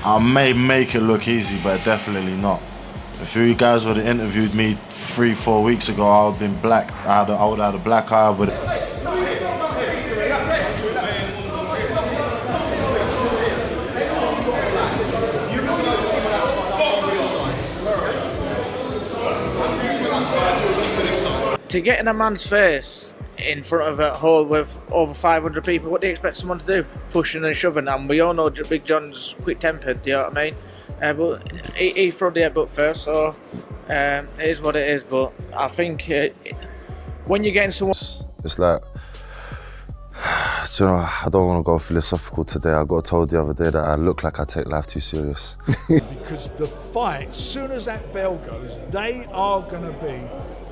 I may make it look easy, but definitely not. If you guys would have interviewed me 3-4 weeks ago, I would have been black. I would have had a black eye. To get in a man's face in front of a hall with over 500 people, what do you expect someone to do? Pushing and shoving, and we all know Big John's quick-tempered, you know what I mean? But he threw the headbutt first, so it is what it is. But I think when you're getting someone... It's like, do you know, I don't want to go philosophical today. I got told the other day that I look like I take life too serious. Because the fight, as soon as that bell goes, they are going to be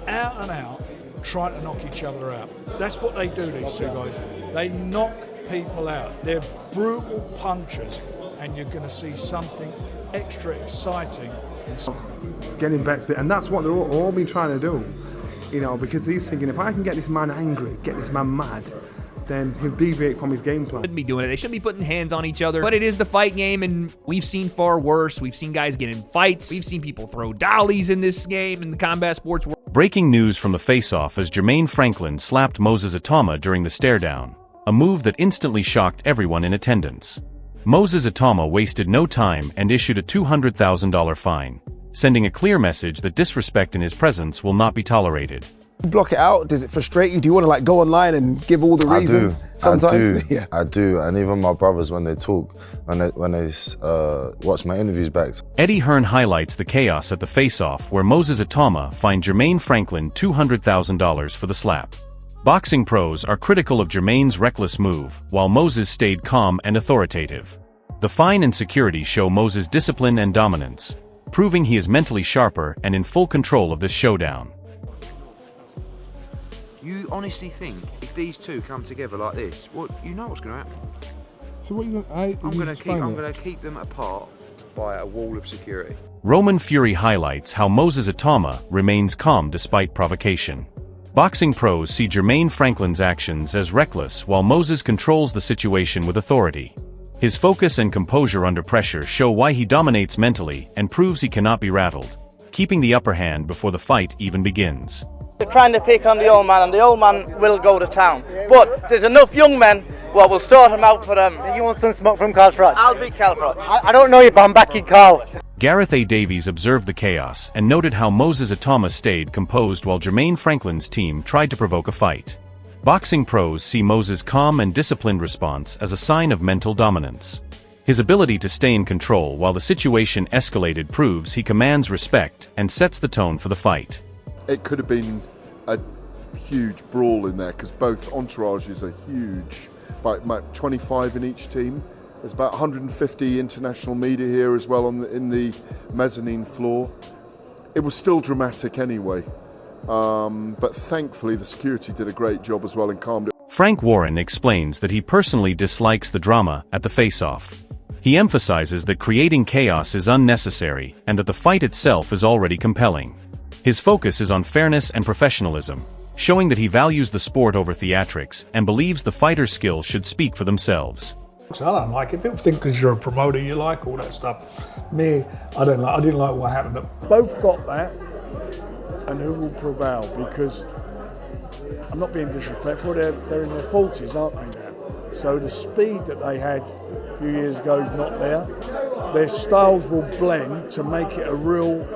out and out trying to knock each other out. That's what they do, these two guys. They knock people out. They're brutal punchers, and you're going to see something extra exciting. Getting back to it, and that's what they're all been trying to do, you know, because he's thinking, if I can get this man angry, get this man mad, then he'll deviate from his game plan. Shouldn't be doing it. They shouldn't be putting hands on each other. But it is the fight game, and we've seen far worse. We've seen guys get in fights. We've seen people throw dollies in this game, in the combat sports world. Breaking news from the face-off as Jermaine Franklin slapped Moses Itauma during the stare-down, a move that instantly shocked everyone in attendance. Moses Itauma wasted no time and issued a $200,000 fine, sending a clear message that disrespect in his presence will not be tolerated. Block it out? Does it frustrate you? Do you want to like go online and give all the reasons? Sometimes, yeah. I do, and even my brothers when they talk, when they watch my interviews back. Eddie Hearn highlights the chaos at the face-off where Moses Itauma fined Jermaine Franklin $200,000 for the slap. Boxing pros are critical of Jermaine's reckless move, while Moses stayed calm and authoritative. The fine and security show Moses' discipline and dominance, proving he is mentally sharper and in full control of this showdown. You honestly think if these two come together like this, well, you know what's going to happen? So what you going I'm going to keep them apart by a wall of security. Roman Fury highlights how Moses Itauma remains calm despite provocation. Boxing pros see Jermaine Franklin's actions as reckless while Moses controls the situation with authority. His focus and composure under pressure show why he dominates mentally and proves he cannot be rattled, keeping the upper hand before the fight even begins. They're trying to pick on the old man, and the old man will go to town. But there's enough young men who will sort him out for them. You want some smoke from Carl Froch? I'll be Carl Froch. I don't know you, but I'm backing Carl. Gareth A. Davies observed the chaos and noted how Moses Itauma stayed composed while Jermaine Franklin's team tried to provoke a fight. Boxing pros see Moses' calm and disciplined response as a sign of mental dominance. His ability to stay in control while the situation escalated proves he commands respect and sets the tone for the fight. It could have been a huge brawl in there because both entourages are huge, about 25 in each team. There's about 150 international media here as well in the mezzanine floor. It was still dramatic anyway, but thankfully the security did a great job as well and calmed it. Frank Warren explains that he personally dislikes the drama at the face-off. He emphasizes that creating chaos is unnecessary and that the fight itself is already compelling. His focus is on fairness and professionalism, showing that he values the sport over theatrics and believes the fighter's skills should speak for themselves. I don't like it. People think because you're a promoter you like all that stuff. Me, I didn't like what happened. Both got that, and who will prevail? Because I'm not being disrespectful. They're in their 40s, aren't they now? So the speed that they had a few years ago is not there. Their styles will blend to make it a real.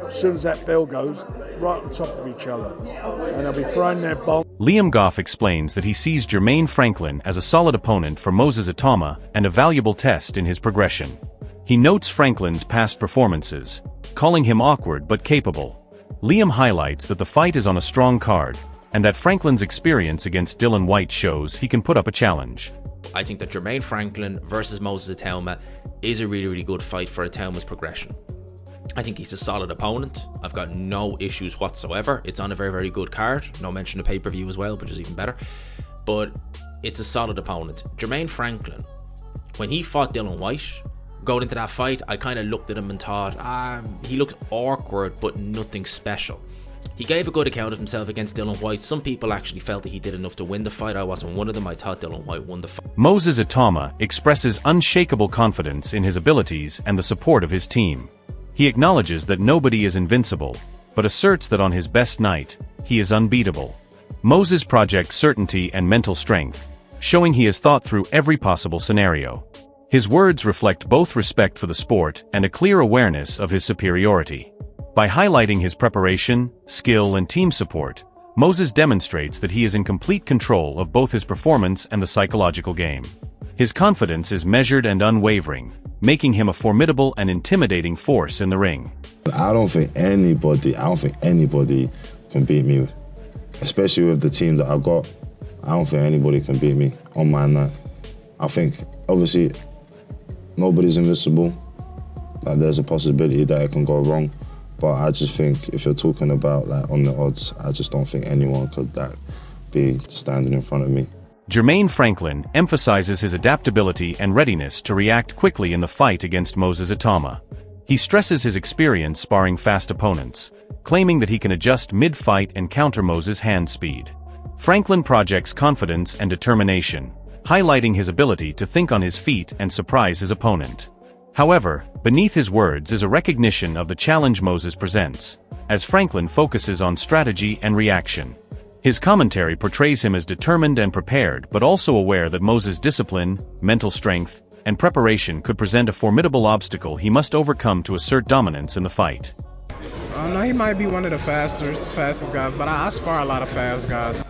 As soon as that bell goes, right on top of each other, and they'll be throwing their bomb. Liam Goff explains that he sees Jermaine Franklin as a solid opponent for Moses Itauma and a valuable test in his progression. He notes Franklin's past performances, calling him awkward but capable. Liam highlights that the fight is on a strong card, and that Franklin's experience against Dillian Whyte shows he can put up a challenge. I think that Jermaine Franklin versus Moses Itauma is a really, really good fight for Itauma's progression. I think he's a solid opponent. I've got no issues whatsoever. It's on a very, very good card. No mention of pay-per-view as well, which is even better. But it's a solid opponent. Jermaine Franklin, when he fought Dillian Whyte, going into that fight, I kind of looked at him and thought, he looked awkward, but nothing special. He gave a good account of himself against Dillian Whyte. Some people actually felt that he did enough to win the fight. I wasn't one of them. I thought Dillian Whyte won the fight. Moses Itauma expresses unshakable confidence in his abilities and the support of his team. He acknowledges that nobody is invincible, but asserts that on his best night, he is unbeatable. Moses projects certainty and mental strength, showing he has thought through every possible scenario. His words reflect both respect for the sport and a clear awareness of his superiority. By highlighting his preparation, skill, and team support, Moses demonstrates that he is in complete control of both his performance and the psychological game. His confidence is measured and unwavering, making him a formidable and intimidating force in the ring. I don't think anybody can beat me, especially with the team that I've got. I don't think anybody can beat me on my night. I think, obviously, nobody's invincible. Like, there's a possibility that it can go wrong. But I just think if you're talking about like on the odds, I just don't think anyone could be standing in front of me. Jermaine Franklin emphasizes his adaptability and readiness to react quickly in the fight against Moses Itauma. He stresses his experience sparring fast opponents, claiming that he can adjust mid-fight and counter Moses' hand speed. Franklin projects confidence and determination, highlighting his ability to think on his feet and surprise his opponent. However, beneath his words is a recognition of the challenge Moses presents, as Franklin focuses on strategy and reaction. His commentary portrays him as determined and prepared, but also aware that Moses' discipline, mental strength, and preparation could present a formidable obstacle he must overcome to assert dominance in the fight. No, he might be one of the fastest guys, but I spar a lot of fast guys.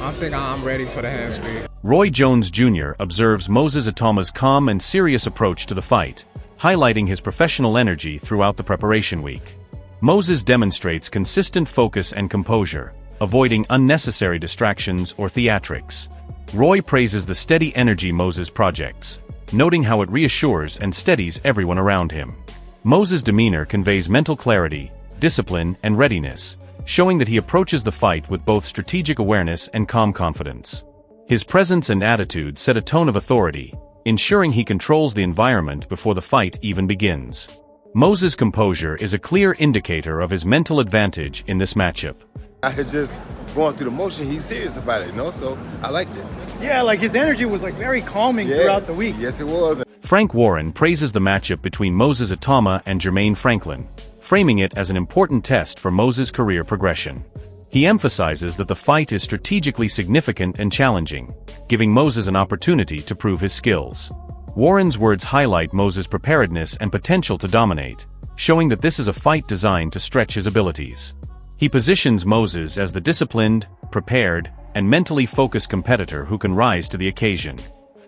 I think I'm ready for the hand speed. Roy Jones Jr. observes Moses Itauma's calm and serious approach to the fight, highlighting his professional energy throughout the preparation week. Moses demonstrates consistent focus and composure, avoiding unnecessary distractions or theatrics. Roy praises the steady energy Moses projects, noting how it reassures and steadies everyone around him. Moses' demeanor conveys mental clarity, discipline, and readiness, showing that he approaches the fight with both strategic awareness and calm confidence. His presence and attitude set a tone of authority, ensuring he controls the environment before the fight even begins. Moses' composure is a clear indicator of his mental advantage in this matchup. I had just going through the motion, he's serious about it, so I liked it. Yeah, like his energy was like very calming throughout the week. Yes, it was. Frank Warren praises the matchup between Moses Itauma and Jermaine Franklin, framing it as an important test for Moses' career progression. He emphasizes that the fight is strategically significant and challenging, giving Moses an opportunity to prove his skills. Warren's words highlight Moses' preparedness and potential to dominate, showing that this is a fight designed to stretch his abilities. He positions Moses as the disciplined, prepared, and mentally focused competitor who can rise to the occasion.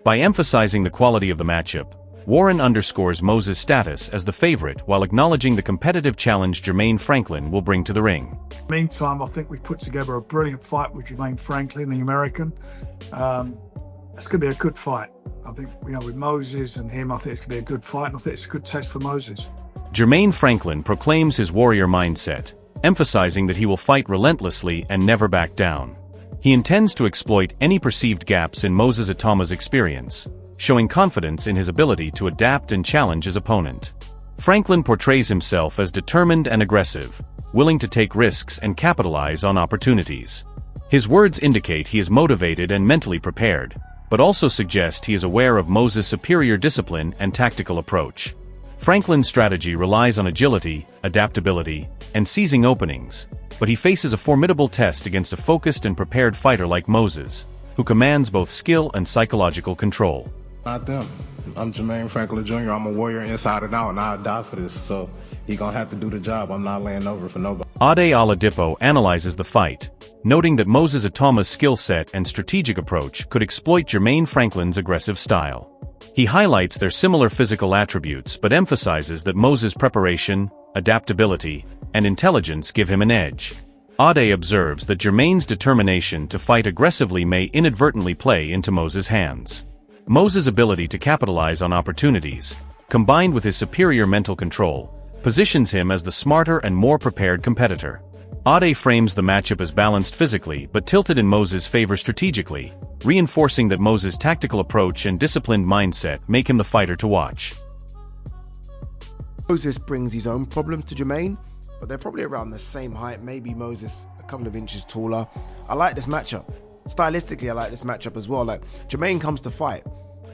By emphasizing the quality of the matchup, Warren underscores Moses' status as the favorite while acknowledging the competitive challenge Jermaine Franklin will bring to the ring. Meantime, I think we put together a brilliant fight with Jermaine Franklin, the American. It's going to be a good fight. I think, with Moses and him, I think it's going to be a good fight, and I think it's a good test for Moses. Jermaine Franklin proclaims his warrior mindset, emphasizing that he will fight relentlessly and never back down. He intends to exploit any perceived gaps in Moses Itauma's experience, showing confidence in his ability to adapt and challenge his opponent. Franklin portrays himself as determined and aggressive, willing to take risks and capitalize on opportunities. His words indicate he is motivated and mentally prepared, but also suggest he is aware of Moses' superior discipline and tactical approach. Franklin's strategy relies on agility, adaptability, and seizing openings, but he faces a formidable test against a focused and prepared fighter like Moses, who commands both skill and psychological control. Not them. I'm Jermaine Franklin Jr. I'm a warrior inside and out, and I die for this, so he gonna have to do the job. I'm not laying over for nobody. Ade Oladipo analyzes the fight, noting that Moses Itauma's skill set and strategic approach could exploit Jermaine Franklin's aggressive style. He highlights their similar physical attributes but emphasizes that Moses' preparation, adaptability, and intelligence give him an edge. Ade observes that Jermaine's determination to fight aggressively may inadvertently play into Moses' hands. Moses' ability to capitalize on opportunities, combined with his superior mental control, positions him as the smarter and more prepared competitor. Ade frames the matchup as balanced physically but tilted in Moses' favor strategically, reinforcing that Moses' tactical approach and disciplined mindset make him the fighter to watch. Moses brings his own problems to Jermaine, but they're probably around the same height. Maybe Moses a couple of inches taller. I like this matchup. Stylistically, I like this matchup as well. Like, Jermaine comes to fight,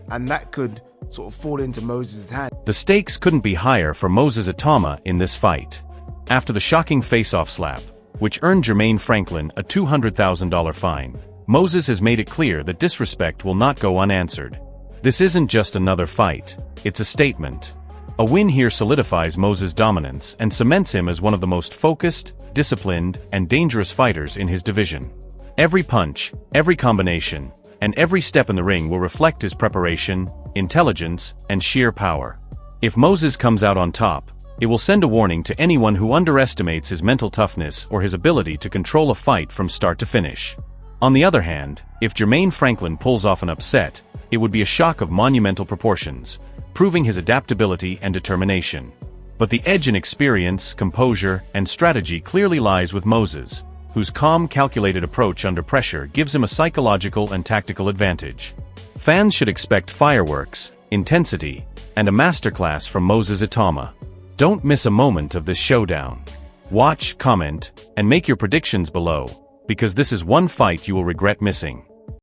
and that could sort of fall into Moses' hand. The stakes couldn't be higher for Moses Itauma in this fight. After the shocking face-off slap, which earned Jermaine Franklin a $200,000 fine, Moses has made it clear that disrespect will not go unanswered. This isn't just another fight, it's a statement. A win here solidifies Moses' dominance and cements him as one of the most focused, disciplined, and dangerous fighters in his division. Every punch, every combination, and every step in the ring will reflect his preparation, intelligence, and sheer power. If Moses comes out on top, it will send a warning to anyone who underestimates his mental toughness or his ability to control a fight from start to finish. On the other hand, if Jermaine Franklin pulls off an upset, it would be a shock of monumental proportions, proving his adaptability and determination. But the edge in experience, composure, and strategy clearly lies with Moses, whose calm, calculated approach under pressure gives him a psychological and tactical advantage. Fans should expect fireworks, intensity, and a masterclass from Moses Itauma. Don't miss a moment of this showdown. Watch, comment, and make your predictions below, because this is one fight you will regret missing.